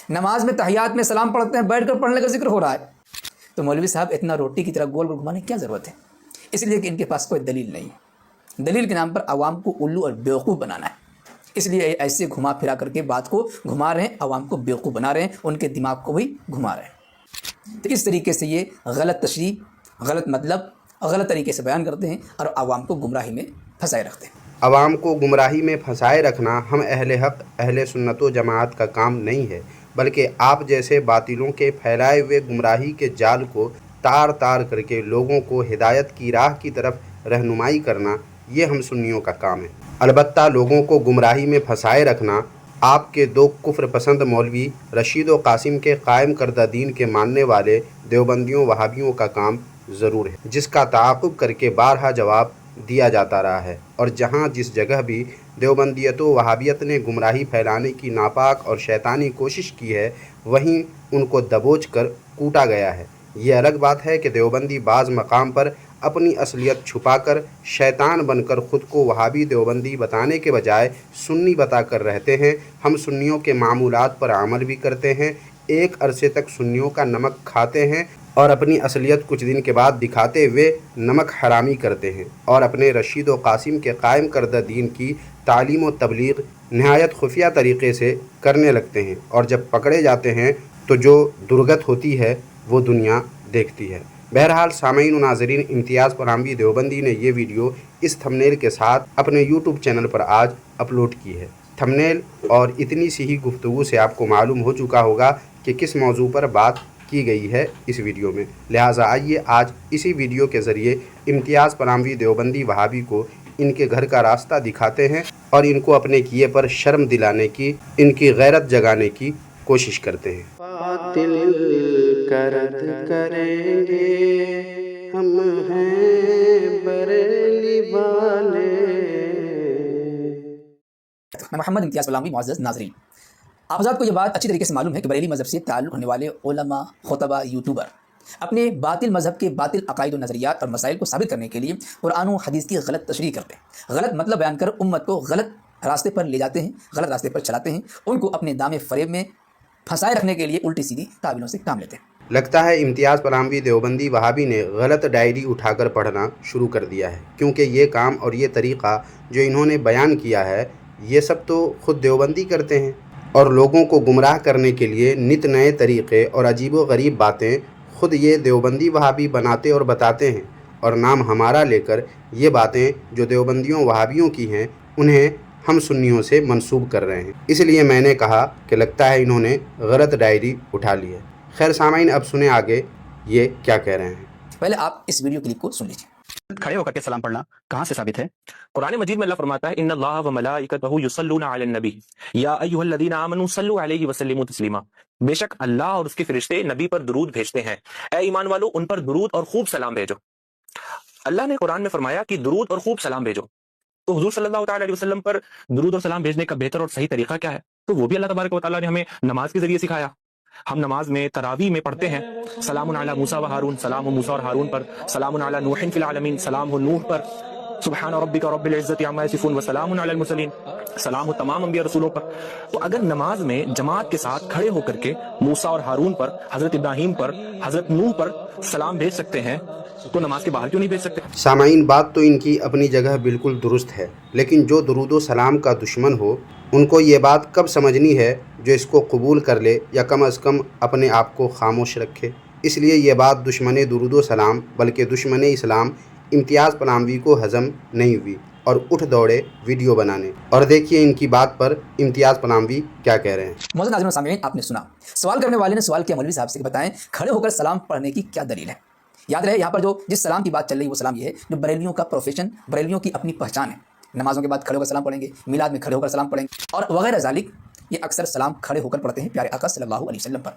نماز میں تحیات میں سلام پڑھتے ہیں، بیٹھ کر پڑھنے کا ذکر ہو رہا ہے، تو مولوی صاحب اتنا روٹی کی طرح گول گول گھمانے کی کیا ضرورت ہے؟ اس لیے کہ ان کے پاس کوئی دلیل نہیں ہے، دلیل کے نام پر عوام کو الو اور بیوقوف بنانا ہے، اس لیے ایسے گھما پھرا کر کے بات کو گھما رہے ہیں، عوام کو بیوقوف بنا رہے ہیں، ان کے دماغ کو بھی گھما رہے ہیں۔ تو اس طریقے سے یہ غلط تشریح، غلط مطلب، غلط طریقے سے بیان کرتے ہیں اور عوام کو گمراہی میں پھنسائے رکھتے ہیں۔ عوام کو گمراہی میں پھنسائے رکھنا ہم اہل حق، اہل سنت و جماعت کا کام نہیں ہے، بلکہ آپ جیسے باطلوں کے پھیلائے ہوئے گمراہی کے جال کو تار تار کر کے لوگوں کو ہدایت کی راہ کی طرف رہنمائی کرنا، یہ ہم سنیوں کا کام ہے۔ البتہ لوگوں کو گمراہی میں پھنسائے رکھنا آپ کے دو کفر پسند مولوی رشید و قاسم کے قائم کردہ دین کے ماننے والے دیوبندیوں وہابیوں کا کام ضرور ہے، جس کا تعاقب کر کے بارہا جواب دیا جاتا رہا ہے، اور جہاں جس جگہ بھی دیوبندیت و وہابیت نے گمراہی پھیلانے کی ناپاک اور شیطانی کوشش کی ہے، وہیں ان کو دبوچ کر کوٹا گیا ہے۔ یہ الگ بات ہے کہ دیوبندی بعض مقام پر اپنی اصلیت چھپا کر شیطان بن کر خود کو وہابی دیوبندی بتانے کے بجائے سنی بتا کر رہتے ہیں۔ ہم سنیوں کے معمولات پر عمل بھی کرتے ہیں، ایک عرصے تک سنیوں کا نمک کھاتے ہیں اور اپنی اصلیت کچھ دن کے بعد دکھاتے ہوئے نمک حرامی کرتے ہیں، اور اپنے رشید و قاسم کے قائم کردہ دین کی تعلیم و تبلیغ نہایت خفیہ طریقے سے کرنے لگتے ہیں، اور جب پکڑے جاتے ہیں تو جو درگت ہوتی ہے وہ دنیا دیکھتی ہے۔ بہرحال سامعین و ناظرین، امتیاز پراموی دیوبندی نے یہ ویڈیو اس تھمبنیل کے ساتھ اپنے یوٹیوب چینل پر آج اپلوڈ کی ہے۔ تھمبنیل اور اتنی سی ہی گفتگو سے آپ کو معلوم ہو چکا ہوگا کہ کس موضوع پر بات کی گئی ہے اس ویڈیو میں، لہٰذا آئیے آج اسی ویڈیو کے ذریعے امتیاز پراموی دیوبندی وہابی کو ان کے گھر کا راستہ دکھاتے ہیں اور ان کو اپنے کیے پر شرم دلانے کی، ان کی غیرت جگانے کی کوشش کرتے ہیں۔ باطل کا رد کریں گے، ہم ہیں بریلی والے۔ میں محمد امتیاز پراموی، معزز ناظرین، آپ حضرات کو یہ بات اچھی طریقے سے معلوم ہے کہ بریلی مذہب سے تعلق رکھنے والے علماء، خطبہ، یوٹیوبر اپنے باطل مذہب کے باطل عقائد و نظریات اور مسائل کو ثابت کرنے کے لیے قرآن و حدیث کی غلط تشریح کرتے ہیں، غلط مطلب بیان کر امت کو غلط راستے پر لے جاتے ہیں، غلط راستے پر چلاتے ہیں، ان کو اپنے دام فریب میں پھنسائے رکھنے کے لیے الٹی سیدھی تعویلوں سے کام لیتے ہیں۔ لگتا ہے امتیاز پراموی دیوبندی وہابی نے غلط ڈائری اٹھا کر پڑھنا شروع کر دیا ہے، کیونکہ یہ کام اور یہ طریقہ جو انہوں نے بیان کیا ہے یہ سب تو خود دیوبندی کرتے ہیں، اور لوگوں کو گمراہ کرنے کے لیے نت نئے طریقے اور عجیب و غریب باتیں خود یہ دیوبندی وہابی بناتے اور بتاتے ہیں، اور نام ہمارا لے کر یہ باتیں جو دیوبندیوں وہابیوں کی ہیں انہیں ہم سنیوں سے منسوب کر رہے ہیں۔ اس لیے میں نے کہا کہ لگتا ہے انہوں نے غلط ڈائری اٹھا لی ہے۔ خیر سامعین، اب سنیں آگے یہ کیا کہہ رہے ہیں۔ پہلے آپ اس ویڈیو کلپ کو سن لیجیے۔ کھڑے ہو کر کے سلام پڑھنا کہاں سے ثابت ہے؟ قرآن مجید میں اللہ فرماتا ہے ان اللہ و ملائکتہ یصلون علی النبی یا ایھا الذین آمنوا صلوا علیہ وسلموا تسلیما، بے شک اللہ اور اس کے فرشتے نبی پر درود بھیجتے ہیں، اے ایمان والو ان پر درود اور خوب سلام بھیجو۔ اللہ نے قرآن میں فرمایا کہ درود اور خوب سلام بھیجو، تو حضور صلی اللہ تعالی علیہ وسلم پر درود اور سلام بھیجنے کا بہتر اور صحیح طریقہ کیا ہے؟ تو وہ بھی اللہ تبارک و تعالیٰ نے ہمیں نماز کے ذریعے سکھایا۔ ہم نماز میں تراویح میں پڑھتے ہیں سلام علی موسیٰ و ہارون، سلام ہو موسیٰ اور ہارون پر، سلام علی نوح فی العالمین، سلام ہو نوح پر، سبحان ربک رب العزت عما یصفون وسلام علی المرسلین، سلام ہو تمام انبیاء رسولوں پر۔ تو اگر نماز میں جماعت کے ساتھ کھڑے ہو کر کے موسیٰ اور ہارون پر، حضرت ابراہیم پر، حضرت نوح پر سلام بھیج سکتے ہیں تو نماز کے باہر کیوں نہیں بھیج سکتے؟ سامعین، بات تو ان کی اپنی جگہ بالکل درست ہے، لیکن جو درود و سلام کا دشمن ہو ان کو یہ بات کب سمجھنی ہے جو اس کو قبول کر لے یا کم از کم اپنے آپ کو خاموش رکھے۔ اس لیے یہ بات دشمن درود و سلام بلکہ دشمن اسلام امتیاز پراموی کو ہضم نہیں ہوئی اور اٹھ دوڑے ویڈیو بنانے۔ اور دیکھیے ان کی بات پر امتیاز پراموی کیا کہہ رہے ہیں۔ معزز ناظرین و سامعین، آپ نے سنا، سوال کرنے والے نے سوال کیا مولوی صاحب سے کہ بتائیں کھڑے ہو کر سلام پڑھنے کی کیا دلیل ہے؟ یاد رہے یہاں پر جو جس سلام کی بات چل رہی ہے وہ سلام یہ ہے جو بریلیوں کا پروفیشن، بریلیوں کی اپنی پہچان ہے۔ نمازوں کے بعد کھڑے ہو کر سلام پڑھیں گے، میلاد میں کھڑے ہو کر سلام پڑھیں گے اور وغیرہ ذالک، یہ اکثر سلام کھڑے ہو کر پڑھتے ہیں پیارے آقا صلی اللہ علیہ وسلم پر۔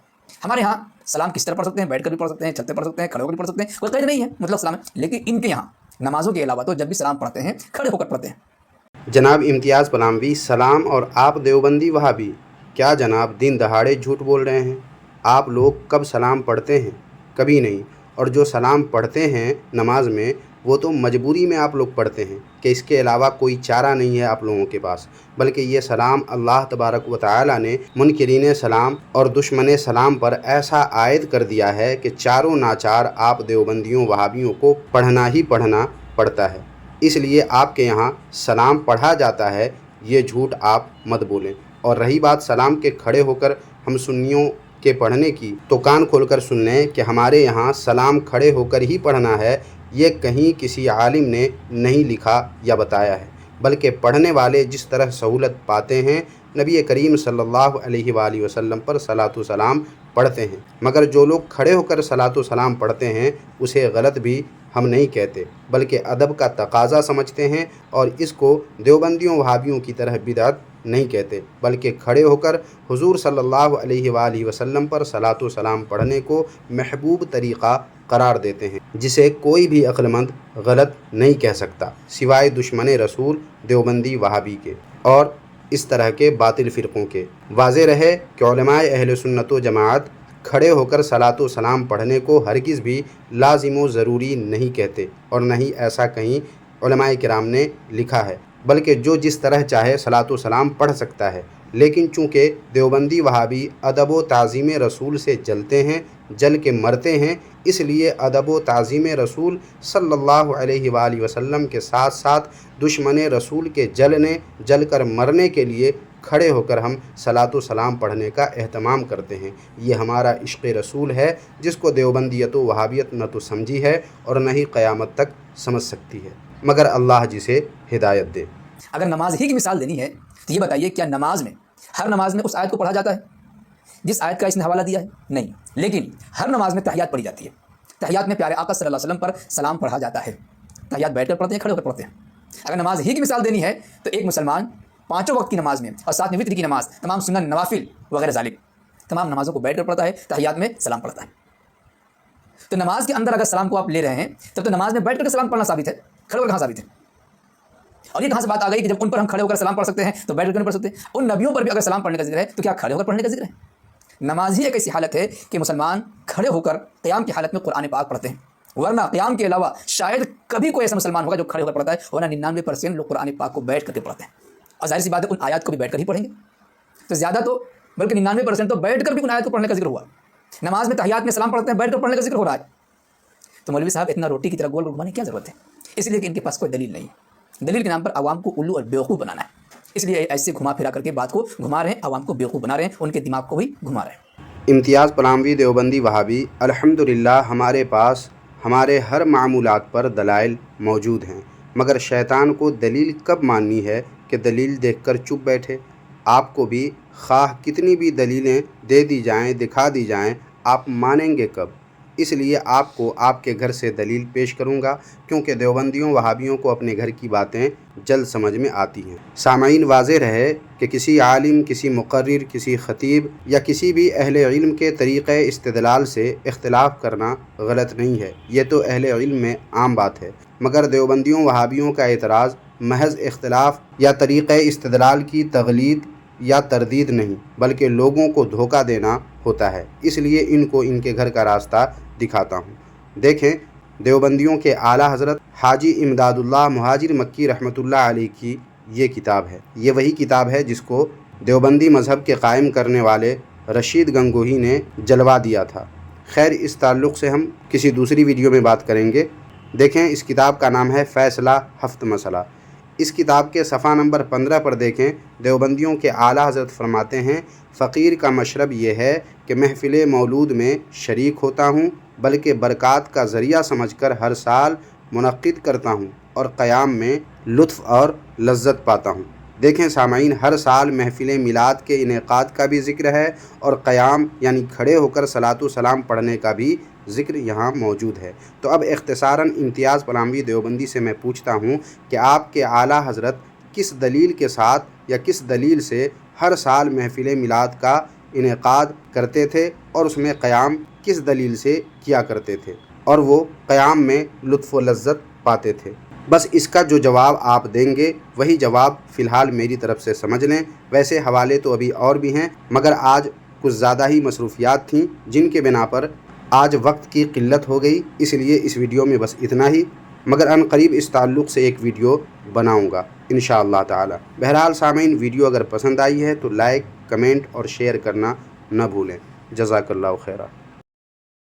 ہمارے ہاں سلام کس طرح پڑھ سکتے ہیں؟ بیٹھ کر بھی پڑھ سکتے ہیں، چلتے پڑھ سکتے ہیں، کھڑے ہو کر بھی پڑھ سکتے ہیں، کوئی قید نہیں ہے، مطلب سلام ہے، لیکن ان کے یہاں نمازوں کے علاوہ تو جب بھی سلام پڑھتے ہیں کھڑے ہو کر پڑھتے ہیں۔ جناب امتیاز پراموی، سلام اور آپ دیوبندی وہابی، کیا جناب دن دہاڑے جھوٹ بول رہے ہیں؟ آپ لوگ کب سلام پڑھتے ہیں؟ کبھی نہیں، اور جو سلام پڑھتے ہیں نماز میں وہ تو مجبوری میں آپ لوگ پڑھتے ہیں کہ اس کے علاوہ کوئی چارہ نہیں ہے آپ لوگوں کے پاس، بلکہ یہ سلام اللہ تبارک و تعالی نے منکرین سلام اور دشمن سلام پر ایسا عائد کر دیا ہے کہ چاروں ناچار آپ دیوبندیوں وہابیوں کو پڑھنا ہی پڑھنا پڑتا ہے۔ اس لیے آپ کے یہاں سلام پڑھا جاتا ہے، یہ جھوٹ آپ مت بولیں۔ اور رہی بات سلام کے کھڑے ہو کر ہم سنیوں کے پڑھنے کی، تو کان کھول کر سن لیں کہ ہمارے یہاں سلام کھڑے ہو کر ہی پڑھنا ہے، یہ کہیں کسی عالم نے نہیں لکھا یا بتایا ہے، بلکہ پڑھنے والے جس طرح سہولت پاتے ہیں نبی کریم صلی اللہ علیہ وآلہ وسلم پر صلاۃ و سلام پڑھتے ہیں۔ مگر جو لوگ کھڑے ہو کر صلاۃ و سلام پڑھتے ہیں اسے غلط بھی ہم نہیں کہتے، بلکہ ادب کا تقاضا سمجھتے ہیں، اور اس کو دیوبندیوں وہابیوں کی طرح بدعت نہیں کہتے، بلکہ کھڑے ہو کر حضور صلی اللہ علیہ وآلہ وسلم پر صلاۃ و سلام پڑھنے کو محبوب طریقہ قرار دیتے ہیں، جسے کوئی بھی عقل مند غلط نہیں کہہ سکتا سوائے دشمن رسول دیوبندی وہابی کے اور اس طرح کے باطل فرقوں کے۔ واضح رہے کہ علماء اہل سنت و جماعت کھڑے ہو کر صلاۃ و سلام پڑھنے کو ہرگز بھی لازم و ضروری نہیں کہتے، اور نہ ہی ایسا کہیں علماء کرام نے لکھا ہے، بلکہ جو جس طرح چاہے صلاۃ و سلام پڑھ سکتا ہے۔ لیکن چونکہ دیوبندی وہابی ادب و تعظیم رسول سے جلتے ہیں، جل کے مرتے ہیں، اس لیے ادب و تعظیم رسول صلی اللہ علیہ وآلہ وسلم کے ساتھ ساتھ دشمن رسول کے جل کر مرنے کے لیے کھڑے ہو کر ہم صلاۃ و سلام پڑھنے کا اہتمام کرتے ہیں۔ یہ ہمارا عشق رسول ہے، جس کو دیوبندیت و وہابیت نہ تو سمجھی ہے اور نہ ہی قیامت تک سمجھ سکتی ہے، مگر اللہ جسے ہدایت دے۔ اگر نماز ہی کی مثال دینی ہے تو یہ بتائیے کیا نماز میں ہر نماز میں اس آیت کو پڑھا جاتا ہے جس آیت کا اس نے حوالہ دیا ہے؟ نہیں، لیکن ہر نماز میں تحیات پڑھی جاتی ہے۔ تحیات میں پیارے آقا صلی اللہ علیہ وسلم پر سلام پڑھا جاتا ہے۔ تحیات بیٹھ کر پڑھتے ہیں، کھڑے ہو کر پڑھتے ہیں۔ اگر نماز ہی کی مثال دینی ہے تو ایک مسلمان پانچوں وقت کی نماز میں اور ساتھ میں وتر کی نماز، تمام سنن نوافل وغیرہ ذالک تمام نمازوں کو بیٹھ کر پڑھتا ہے، تحیات میں سلام پڑھتا ہے۔ تو نماز کے اندر اگر سلام کو آپ لے رہے ہیں تب تو نماز میں بیٹھ کر سلام پڑھنا ثابت ہے، کھڑے ہو کر کہاں ثابت ہے؟ اور یہ کہاں سے بات آ گئی کہ جب ان پر ہم کھڑے ہو کر سلام پڑھ سکتے ہیں تو بیٹھ کر نہیں پڑھ سکتے؟ ان نبیوں پر بھی اگر سلام پڑھنے کا ذکر ہے تو کیا کھڑے ہو کر پڑھنے کا ذکر ہے؟ نماز ہی ایک ایسی حالت ہے کہ مسلمان کھڑے ہو کر قیام کی حالت میں قرآن پاک پڑھتے ہیں، ورنہ قیام کے علاوہ شاید کبھی کوئی ایسا مسلمان ہوگا جو کھڑے ہو کر پڑھتا ہے، ورنہ 99% لوگ قرآن پاک کو بیٹھ کر کے پڑھتے ہیں۔ اور ظاہر سی بات ہے ان آیات کو بھی بیٹھ کر ہی پڑھیں گے، تو زیادہ تو بلکہ 99% تو بیٹھ کر بھی ان آیات کو پڑھنے کا ذکر ہوا۔ نماز میں تحیات میں سلام پڑھتے ہیں، بیٹھ کر پڑھنے کا ذکر ہو رہا ہے، تو مولوی صاحب اتنا روٹی کی طرح گول گھمانے کی کیا ضرورت ہے؟ اس لیے کہ ان کے پاس کوئی دلیل نہیں ہے، دلیل کے نام پر عوام کو الو اور بیوقوف بنانا ہے، اس لیے ایسے گھما پھرا کر کے بات کو گھما رہے ہیں، عوام کو بیوقوف بنا رہے ہیں، ان کے دماغ کو بھی گھما رہے ہیں۔ امتیاز پلاموی دیوبندی وہابی، الحمدللہ ہمارے پاس ہمارے ہر معمولات پر دلائل موجود ہیں، مگر شیطان کو دلیل کب ماننی ہے کہ دلیل دیکھ کر چپ بیٹھے؟ آپ کو بھی خواہ کتنی بھی دلیلیں دے دی جائیں، دکھا دی جائیں، آپ مانیں گے کب؟ اس لیے آپ کو آپ کے گھر سے دلیل پیش کروں گا، کیونکہ دیوبندیوں وہابیوں کو اپنے گھر کی باتیں جلد سمجھ میں آتی ہیں۔ سامعین، واضح رہے کہ کسی عالم، کسی مقرر، کسی خطیب یا کسی بھی اہل علم کے طریقہ استدلال سے اختلاف کرنا غلط نہیں ہے، یہ تو اہل علم میں عام بات ہے، مگر دیوبندیوں وہابیوں کا اعتراض محض اختلاف یا طریقہ استدلال کی تغلید یا تردید نہیں، بلکہ لوگوں کو دھوکہ دینا ہوتا ہے۔ اس لیے ان کو ان کے گھر کا راستہ دکھاتا ہوں۔ دیکھیں، دیوبندیوں کے اعلیٰ حضرت حاجی امداد اللہ مہاجر مکی رحمۃ اللہ علیہ کی یہ کتاب ہے، یہ وہی کتاب ہے جس کو دیوبندی مذہب کے قائم کرنے والے رشید گنگوہی نے جلوا دیا تھا۔ خیر، اس تعلق سے ہم کسی دوسری ویڈیو میں بات کریں گے۔ دیکھیں، اس کتاب کا نام ہے فیصلہ ہفت مسئلہ۔ اس کتاب کے صفحہ نمبر 15 پر دیکھیں، دیوبندیوں کے اعلیٰ حضرت فرماتے ہیں، فقیر کا مشرب یہ ہے کہ محفل مولود میں شریک ہوتا ہوں، بلکہ برکات کا ذریعہ سمجھ کر ہر سال منعقد کرتا ہوں اور قیام میں لطف اور لذت پاتا ہوں۔ دیکھیں سامعین، ہر سال محفل میلاد کے انعقاد کا بھی ذکر ہے اور قیام یعنی کھڑے ہو کر صلاۃ و سلام پڑھنے کا بھی ذکر یہاں موجود ہے۔ تو اب اختصاراً امتیاز پلاموی دیوبندی سے میں پوچھتا ہوں کہ آپ کے اعلیٰ حضرت کس دلیل کے ساتھ یا کس دلیل سے ہر سال محفل میلاد کا انعقاد کرتے تھے اور اس میں قیام کس دلیل سے کیا کرتے تھے اور وہ قیام میں لطف و لذت پاتے تھے؟ بس اس کا جو جواب آپ دیں گے وہی جواب فی الحال میری طرف سے سمجھ لیں۔ ویسے حوالے تو ابھی اور بھی ہیں، مگر آج کچھ زیادہ ہی مصروفیات تھیں جن کے بنا پر آج وقت کی قلت ہو گئی، اس لیے اس ویڈیو میں بس اتنا ہی۔ مگر ان قریب اس تعلق سے ایک ویڈیو بناؤں گا انشاءاللہ تعالی۔ بہرحال سامعین، ویڈیو اگر پسند آئی ہے تو لائک، کمنٹ اور شیئر کرنا نہ بھولیں۔ جزاک اللہ خیرہ۔